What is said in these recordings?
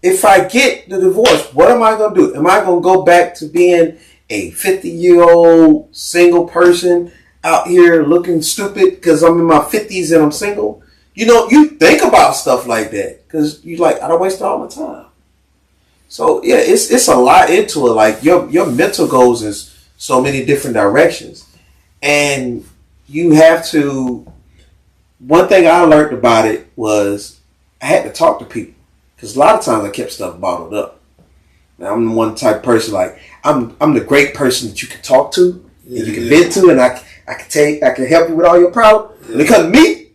if I get the divorce, what am I going to do? Am I going to go back to being a 50-year-old single person out here looking stupid because I'm in my 50s and I'm single? You know, you think about stuff like that because you like, I don't waste all my time. So yeah, it's a lot into it. Like your mental goes in so many different directions, and you have to. One thing I learned about it was I had to talk to people because a lot of times I kept stuff bottled up. Now, I'm the one type of person like I'm the great person that you can talk to and you can vent to, and I can help you with all your problems. When it comes to me,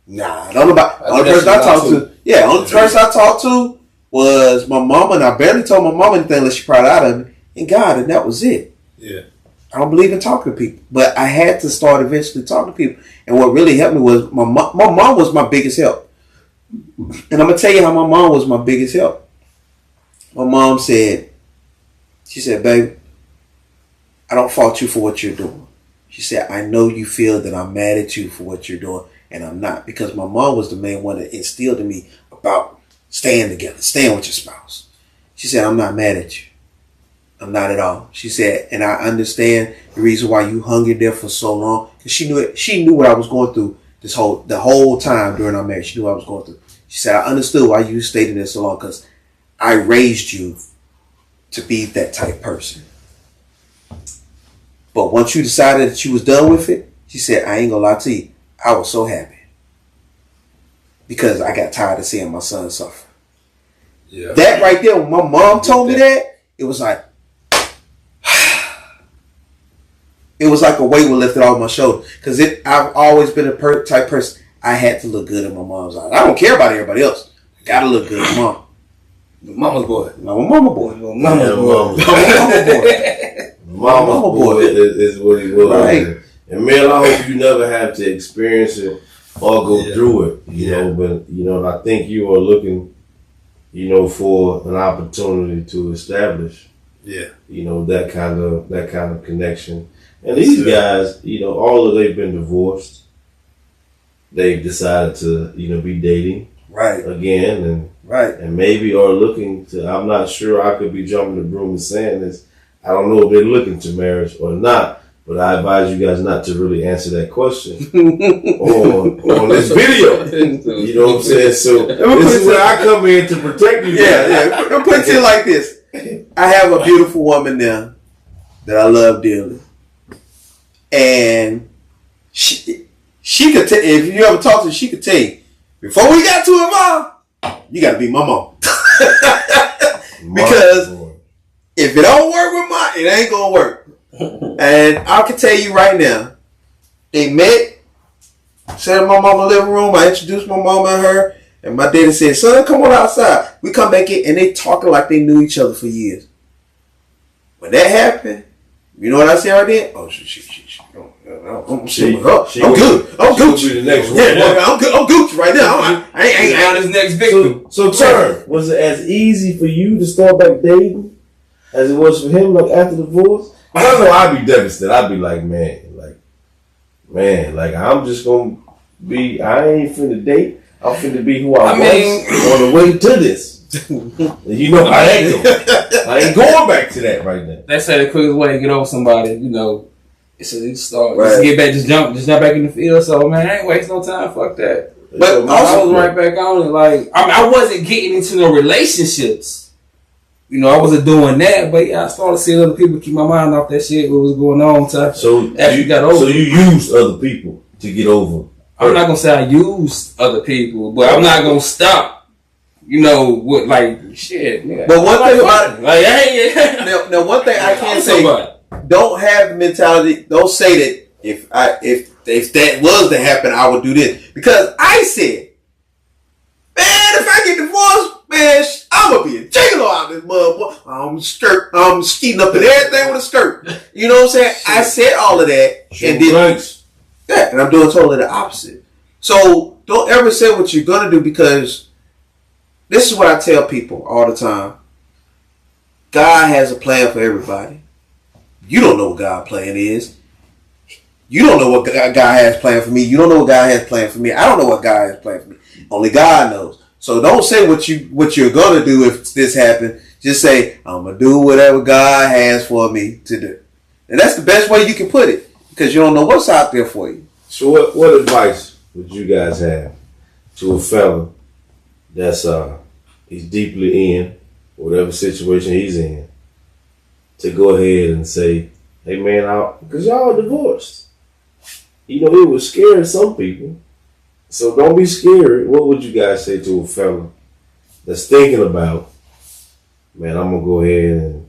nah, I don't know about the only person I talked to. Yeah, only person I talked to was my mama, and I barely told my mama anything unless she cried out of me. And God, and that was it. Yeah. I don't believe in talking to people, but I had to start eventually talking to people. And what really helped me was my mom was my biggest help. And I'm gonna tell you how my mom was my biggest help. My mom said, she said, "Baby, I don't fault you for what you're doing." She said, "I know you feel that I'm mad at you for what you're doing, and I'm not, because my mom was the main one that instilled in me about staying together, staying with your spouse." She said, "I'm not mad at you. I'm not at all." She said, "And I understand the reason why you hung in there for so long, because she knew it. She knew what I was going through the whole time during our marriage. She knew what I was going through." She said, "I understood why you stayed in there so long, because I raised you to be that type person. But once you decided that you was done with it," she said, "I ain't gonna lie to you, I was so happy, because I got tired of seeing my son suffer." Yeah. That right there, when my mom told me that, it was like, it was like a weight was lifted off my shoulder. Because I've always been a type person, I had to look good in my mom's eyes. I don't care about everybody else. I gotta look good in mom. Mama's boy. I'm a mama boy. Mama's boy. Mama's boy is what he was. Right. And man, I hope you never have to experience it or go through it. You know, but I think you are looking, for an opportunity to establish, that kind of connection. And these guys, although they've been divorced, they've decided to, be dating again, and maybe are looking to. I'm not sure. I could be jumping the broom and saying this. I don't know if they're looking to marriage or not. But I advise you guys not to really answer that question on this video. You know what I'm saying? So this is where I come in to protect you. Yeah. I'm put it like this. I have a beautiful woman now that I love dearly. And she could tell, if you ever talk to her, she could tell you, before we got too involved, you got to be my mom. Because if it don't work with mine, it ain't going to work. And I can tell you right now, they met, sat in my mama's living room. I introduced my mama and her, and my daddy said, "Son, come on outside." We come back in, and they talking like they knew each other for years. When that happened, you know what I said right then? Oh, I'm good. I'm Gucci. I'm Gucci right now. I ain't on his next victim. So, Turn, was it as easy for you to start back dating as it was for him, like after the divorce? I know I'd be devastated. I'd be like, I'm just gonna be. I ain't finna date. I'm finna be who I was on the way to this. You know how that goes. I ain't going back to that right now. That's the quickest way to get over somebody. It's a start. Just get back, just jump back in the field. So man, I ain't wasting no time. Fuck that. But I was right back on it. Like I wasn't getting into no relationships. I wasn't doing that, but I started seeing other people keep my mind off that shit. What was going on? So you used other people to get over. I'm not gonna say I used other people, but I'm not gonna stop. What like shit. Man. But one thing about it, now one thing I can say, don't have the mentality. Don't say that if that was to happen, I would do this, because I said, man, if I get divorced, man, I'm gonna be a gigolo out of this motherfucker. I'm skeeting up and everything with a skirt. You know what I'm saying? I said all of that, and I'm doing totally the opposite. So don't ever say what you're gonna do, because this is what I tell people all the time. God has a plan for everybody. You don't know what God's plan is. You don't know what God has planned for me. You don't know what God has planned for me. I don't know what God has planned for me. Only God knows. So don't say what you're gonna do if this happens. Just say, I'm gonna do whatever God has for me to do. And that's the best way you can put it. Because you don't know what's out there for you. So what advice would you guys have to a fella that's he's deeply in whatever situation he's in, to go ahead and say, hey man, because y'all divorced. You know, it was scaring some people. So don't be scared. What would you guys say to a fella that's thinking about, man, I'm going to go ahead and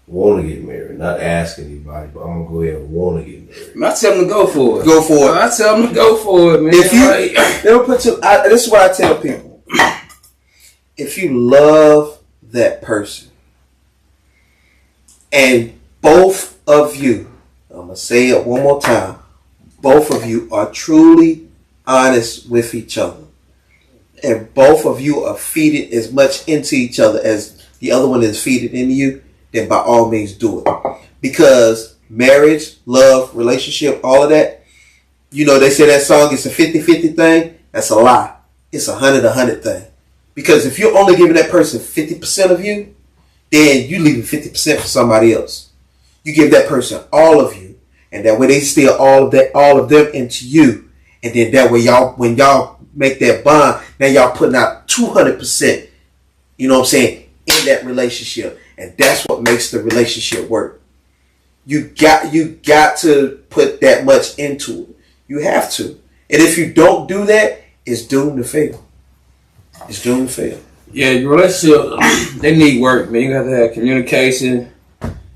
want to get married? Not ask anybody, but I'm going to go ahead and want to get married. I tell them to go for it. Go for it. I tell them to go for it, man. If you, this is what I tell people. If you love that person and both of you, I'm going to say it one more time, both of you are truly honest with each other, and both of you are feeding as much into each other as the other one is feeding into you, then by all means do it. Because marriage, love, relationship, all of that, you know, they say that song, it's a 50-50 thing. That's a lie. It's a 100-100 thing. Because if you're only giving that person 50% of you, then you leaving 50% for somebody else. You give that person all of you, and that way they steal all of them into you. And then that way when y'all make that bond, now y'all putting out 200%, you know what I'm saying, in that relationship. And that's what makes the relationship work. You got to put that much into it. You have to. And if you don't do that, it's doomed to fail. It's doomed to fail. Yeah, your relationship, they need work, man. You have to have communication,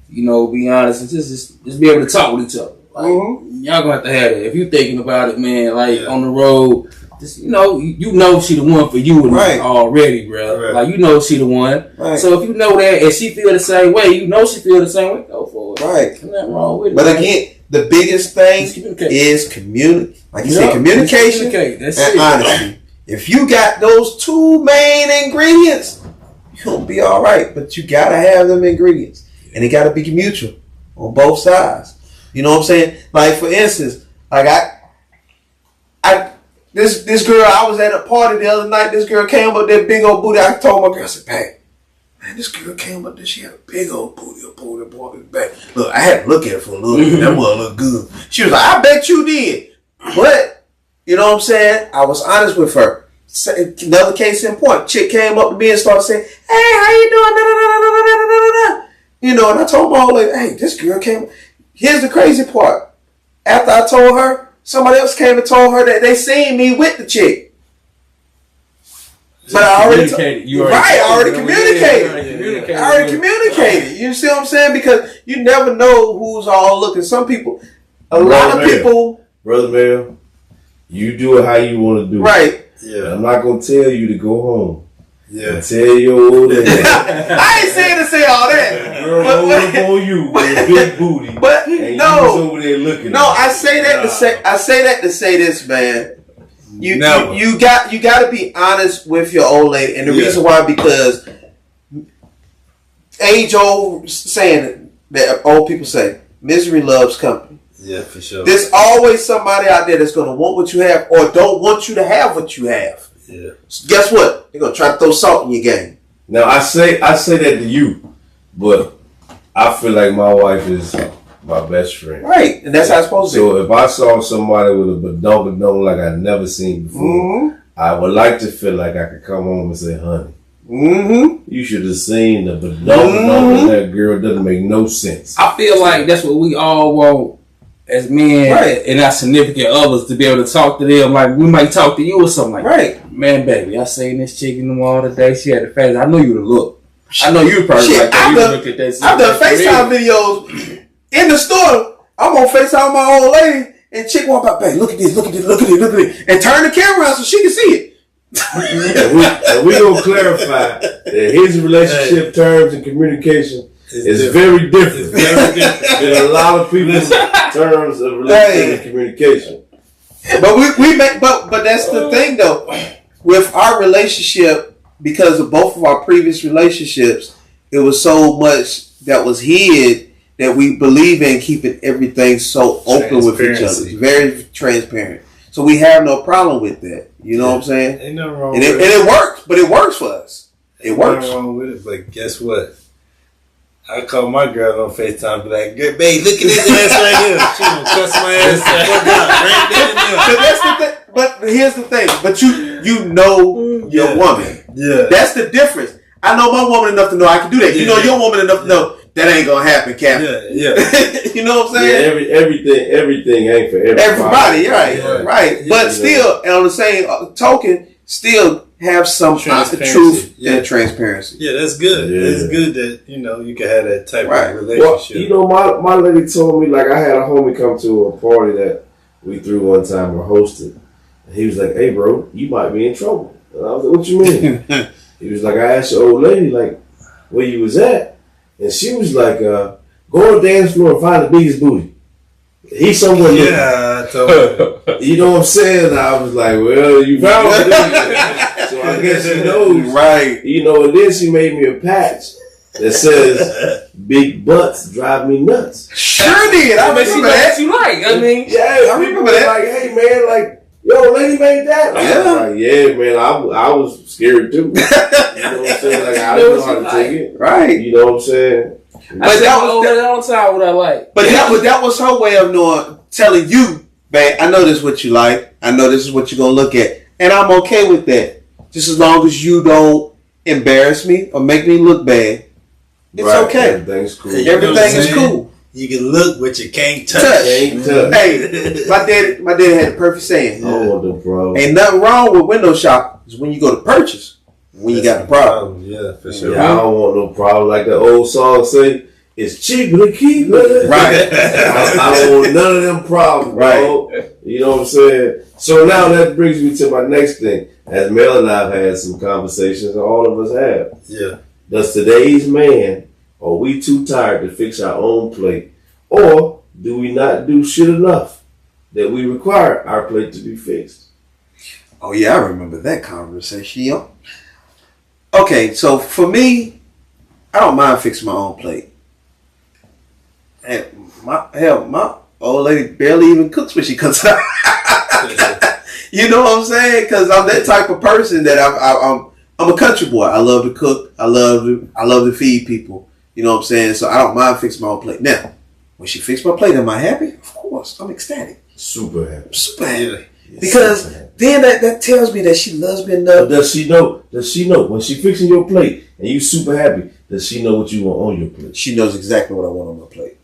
you know, be honest, and just be able to talk with each other. Like, y'all gonna have to have that. If you thinking about it, man, like on the road, just, you know she the one for you already, bro. Right. Like, you know she the one. Right. So if you know that and she feel the same way, you know she feel the same way, go for it. Right. There's nothing wrong with it. But again, the biggest thing is communication. Like you said, communication and honesty. If you got those two main ingredients, you'll be all right. But you gotta have them ingredients, and it gotta be mutual on both sides. You know what I'm saying? Like, for instance, like this girl, I was at a party the other night. This girl came up that big old booty. I told my girl, I said, "Pat, man, this girl came up there. She had a big old booty up on that boy's back. Look, I had to look at it for a little bit. That boy looked good." She was like, "I bet you did." But, you know what I'm saying? I was honest with her. Another case in point. Chick came up to me and started saying, "Hey, how you doing?" You know, and I told my old lady, "Hey, this girl came." Here's the crazy part. After I told her, somebody else came and told her that they seen me with the chick. But I already communicated. You see what I'm saying? Because you never know who's all looking. Some people, a lot of people. Brother Mayor, you do it how you want to do it. Right. Yeah. I'm not going to tell you to go home. Yeah. Tell your old lady. I ain't saying to say all that. Girl, hold up on you with a big booty. But and no. You was over there looking. No, I say that to say this, man. You got to be honest with your old lady, and the reason why, because age old saying that old people say, misery loves company. Yeah, for sure. There's always somebody out there that's gonna want what you have or don't want you to have what you have. Yeah. Guess what? They're gonna try to throw salt in your game. Now I say that to you, but I feel like my wife is my best friend. Right, and that's how it's supposed to be. So if I saw somebody with a badonka like I'd never seen before, I would like to feel like I could come home and say, "Honey, you should have seen the badonka in that girl. Doesn't make no sense." I feel like that's what we all want as men and our significant others, to be able to talk to them like we might talk to you or something like that. Man, baby, I seen this chick in the mall today. She had a face. I know you would look. I know you probably like that. I've done FaceTime videos in the store. I'm on FaceTime with my old lady, and chick walk by, "Babe, look at this, and turn the camera around so she can see it." and we gonna clarify that his relationship terms and communication is very different. Than a lot of people's terms of relationship and communication. But but that's the thing though. With our relationship, because of both of our previous relationships, it was so much that was hid that we believe in keeping everything so open with each other. Very transparent. So we have no problem with that. You know what I'm saying? Ain't nothing wrong with it. And it works, but it works for us. It works. Nothing wrong with it, but guess what? I call my girl on FaceTime, be like, babe, look at this ass right here. She gonna cuss my ass the fuck out right there. That's the thing. But here's the thing. But you know your woman. Yeah. That's the difference. I know my woman enough to know I can do that. You know your woman enough to know that ain't gonna happen, Captain. Yeah. You know what I'm saying? Yeah, everything ain't for everybody. Everybody, right. But still, and on the same token, still have some truth and transparency. Yeah, that's good. Yeah. It's good that, you can have that type of relationship. Well, my lady told me, like, I had a homie come to a party that we threw one time or hosted. And he was like, hey, bro, you might be in trouble. And I was like, what you mean? He was like, I asked your old lady, like, where you was at? And she was like, go on the dance floor and find the biggest booty. He's somewhere looking. Yeah, I told her. You know what I'm saying? And I was like, well, you found it. So I guess she knows. Right. And then she made me a patch that says, big butts drive me nuts. Sure did. I remember that. You like? I mean, yeah, I remember that. Like, hey, man, like, yo, lady made that. I was like, yeah, man, I was scared too. You know what I'm saying? Like, I didn't know how to take it. Right. You know what I'm saying? But that was time what I like. But that was her way of telling you, man, I know this is what you like. I know this is what you're gonna look at, and I'm okay with that. Just as long as you don't embarrass me or make me look bad, it's okay. Everything's cool. Everything is cool. You can look, but you can't touch. Hey, my daddy had the perfect saying. I don't want no problem. Ain't nothing wrong with window shopping. It's when you go to purchase. When you got the problem. Yeah, for sure. Yeah, I don't want no problem. Like the old song say, it's cheaper to keep it. Right. I don't want none of them problems, bro. You know what I'm saying? So now that brings me to my next thing. As Mel and I have had some conversations, all of us have. Yeah. Does today's man, are we too tired to fix our own plate? Or do we not do shit enough that we require our plate to be fixed? Oh, yeah, I remember that conversation. Okay, so for me, I don't mind fixing my own plate. And my old lady barely even cooks when she cooks. You know what I'm saying? Because I'm that type of person that I'm a country boy. I love to cook. I love to feed people. You know what I'm saying? So I don't mind fixing my own plate. Now, when she fixed my plate, am I happy? Of course, I'm ecstatic. Super happy. Super happy. Because then that tells me that she loves me enough. But does she know when she fixing your plate and you super happy? Does she know what you want on your plate? She knows exactly what I want on my plate.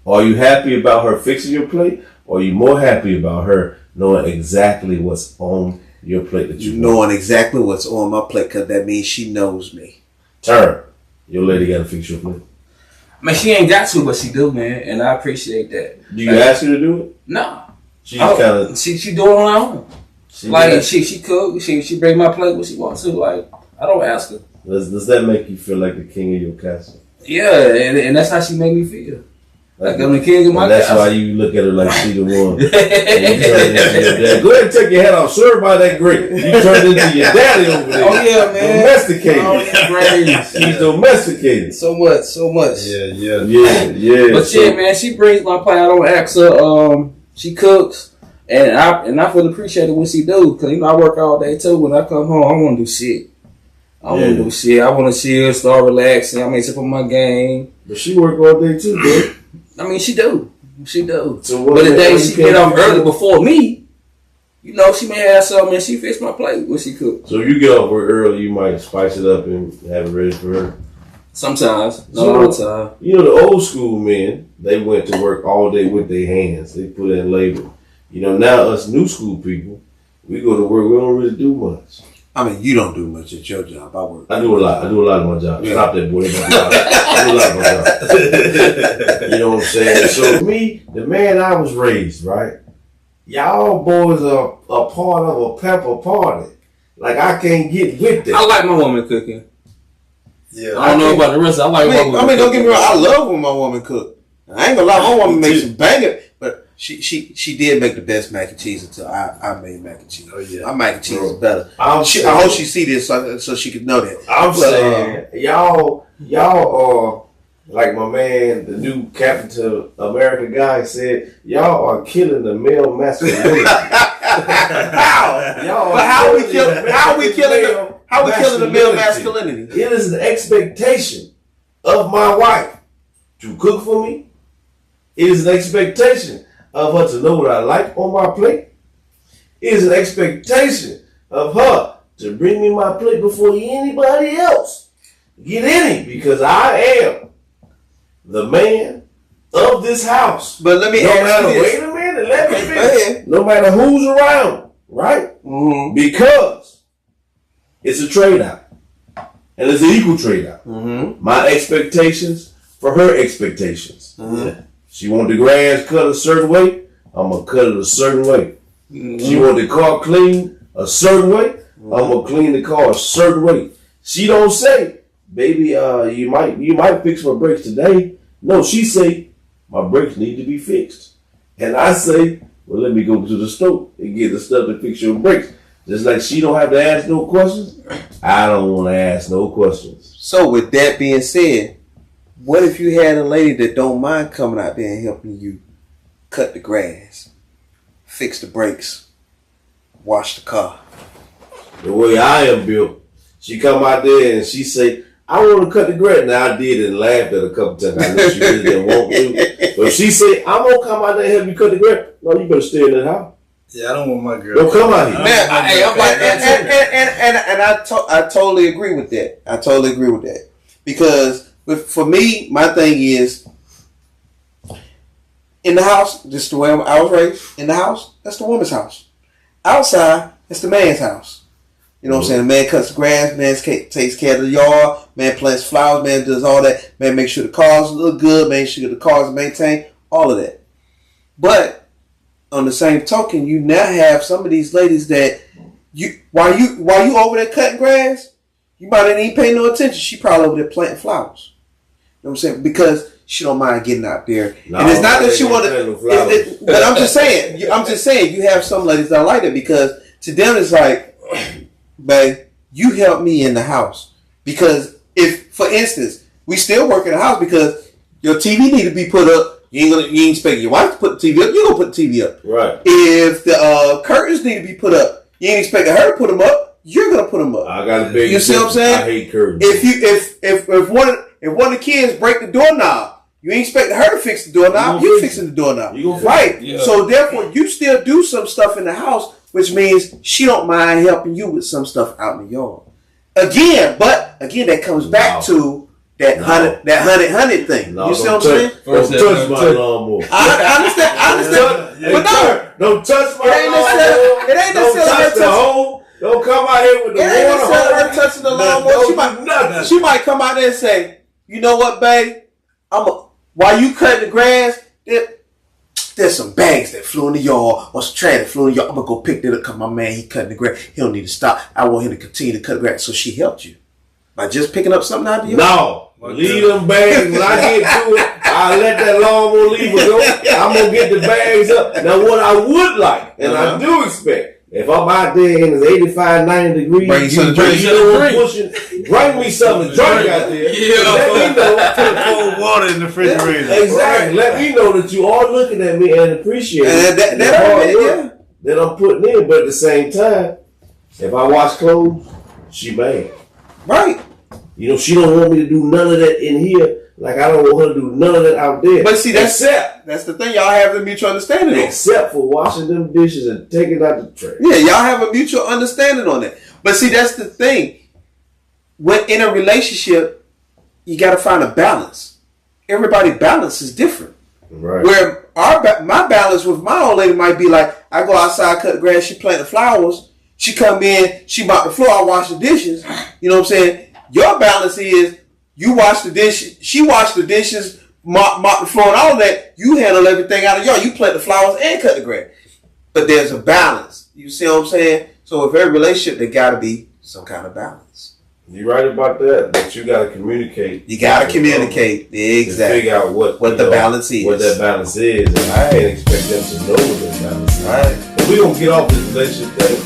Are you happy about her fixing your plate, or are you more happy about her knowing exactly what's on your plate that you want? Knowing exactly what's on my plate, because that means she knows me. Turn. Your lady got to fix your plate. Man, she ain't got to, but she do, man, and I appreciate that. Do you ask her to do it? No. She kind of. She do it on her own. She cook. She bring my plate when she wants to. Like, I don't ask her. Does that make you feel like the king of your castle? Yeah, and that's how she make me feel. Like I'm the king of my castle. That's why you look at her like she the one. Go ahead and take your hat off. Serve by that grape. You turned into your daddy over there. Oh yeah, man. Domesticated. Oh, yeah, He's domesticated. So much. Yeah. But yeah, man, she brings my plate. I don't ask her. She cooks, and I feel appreciated when she do, because I work all day too. When I come home, I want to do shit. I want to do shit. I want to chill, start relaxing. I sit up on my game. But she work all day too, bro. I mean, she do. So but the day she get off early before me, she may have something and she fix my plate when she cook. So if you get off work early, you might spice it up and have it ready for her. Sometimes, not all the time. The old school men, they went to work all day with their hands. They put in labor. Now us new school people, we go to work. We don't really do much. I mean, you don't do much at your job. I do a lot. I do a lot of my job. Yeah. Stop that, boy. I do a lot of my job. You know what I'm saying? So me, the man I was raised, right? Y'all boys are a part of a pepper party. Like, I can't get with that. I like my woman cooking. Yeah, I don't know about the rest. I like my woman. I mean, don't get me wrong. I love when my woman cook. I ain't gonna lie. My woman makes some banging, but she did make the best mac and cheese until I made mac and cheese. Oh yeah, my mac and cheese is better. I hope she see this so she could know that. I'm saying y'all are like my man, the new Captain to America guy said, y'all are killing the male masculinity. How are we killing the male masculinity? It is an expectation of my wife to cook for me. It is an expectation of her to know what I like on my plate. It is an expectation of her to bring me my plate before anybody else get any, because I am the man of this house. But let me ask you this. Wait a minute, let me finish. No matter who's around, right? Mm-hmm. Because it's a trade-out. And it's an equal trade-out. Mm-hmm. My expectations for her expectations. Mm-hmm. She want the grass cut a certain way, I'm going to cut it a certain way. Mm-hmm. She want the car clean a certain way, I'm going to clean the car a certain way. She don't say, baby, you might fix my brakes today. No, she say, my brakes need to be fixed. And I say, well, let me go to the store and get the stuff to fix your brakes. Just like she don't have to ask no questions, I don't want to ask no questions. So with that being said, what if you had a lady that don't mind coming out there and helping you cut the grass, fix the brakes, wash the car? The way I am built, she come out there and she say, I want to cut the grass. Now I did and laughed at her a couple times. I know she really didn't want to. But she said, I'm going to come out there and help you cut the grass. No, you better stay in that house. Yeah, I don't want my girl. Don't come out here. Man, I totally agree with that. I totally agree with that. Because for me, my thing is, in the house, this is the way I was raised. In the house, that's the woman's house. Outside, it's the man's house. You know what I'm saying? The man cuts the grass, man takes care of the yard, man plants flowers, man does all that, man makes sure the cars look good, make sure the cars are maintained, all of that. But on the same token, you now have some of these ladies that while you over there cutting grass, you might not even pay no attention. She probably over there planting flowers. You know what I'm saying? Because she don't mind getting out there. No, and it's not that she want to, but I'm just saying, you have some ladies that like it because to them it's like, babe, you help me in the house. Because if, for instance, we still work in the house because your TV need to be put up. You ain't expect your wife to put the TV up. You gonna put the TV up. Right. If the curtains need to be put up, you ain't expecting her to put them up. You're gonna put them up. I got a big. You see what I'm saying? I hate curtains. If one of the kids break the doorknob, you ain't expecting her to fix the doorknob. You fixing the doorknob. Right. Yeah. So therefore, you still do some stuff in the house, which means she don't mind helping you with some stuff out in the yard. Again, that comes back to that hunted thing. No, you see what I'm saying? Don't touch my lawnmower. I understand. But no, don't touch my lawnmower. It ain't necessarily the hole. Don't come out here with the water. It ain't necessarily her touching the lawnmower. She might come out there and say, you know what, babe? While you cutting the grass, there's some bags that flew in the yard or some trash that flew in the yard. I'm going to go pick that up because my man, he cutting the grass. He don't need to stop. I want him to continue to cut the grass. So she helped you by just picking up something out of the yard? No. Leave them bags. When I get to it, I'll let that lawnmower leave it go. I'm going to get the bags up. Now, what I would like, and I do expect, if I'm out there and it's 85, 90 degrees, bring me something to drink out there. Yeah, let me know. Put cold water in the refrigerator. Exactly. Let me know that you are looking at me and appreciating the hard work that I'm putting in. But at the same time, if I wash clothes, she mad. Right. You know, she don't want me to do none of that in here, like I don't want her to do none of that out there. But see, that's the thing. Y'all have a mutual understanding except for washing them dishes and taking out the trash. Yeah, y'all have a mutual understanding on that. But see, that's the thing. When in a relationship, you got to find a balance. Everybody's balance is different. Right. Where my balance with my old lady might be like, I go outside, cut the grass, she plant the flowers, she come in, she mop the floor, I wash the dishes. You know what I'm saying? Your balance is you wash the dishes, she wash the dishes, mop the floor and all that. You handle everything out of yard. You plant the flowers and cut the grass. But there's a balance. You see what I'm saying? So with every relationship, there got to be some kind of balance. You're right about that, but you got to communicate. You got to communicate. Exactly. To figure out what the balance is. What that balance is. And I ain't expect them to know what that balance is. Right. But we're going to get off this relationship thing.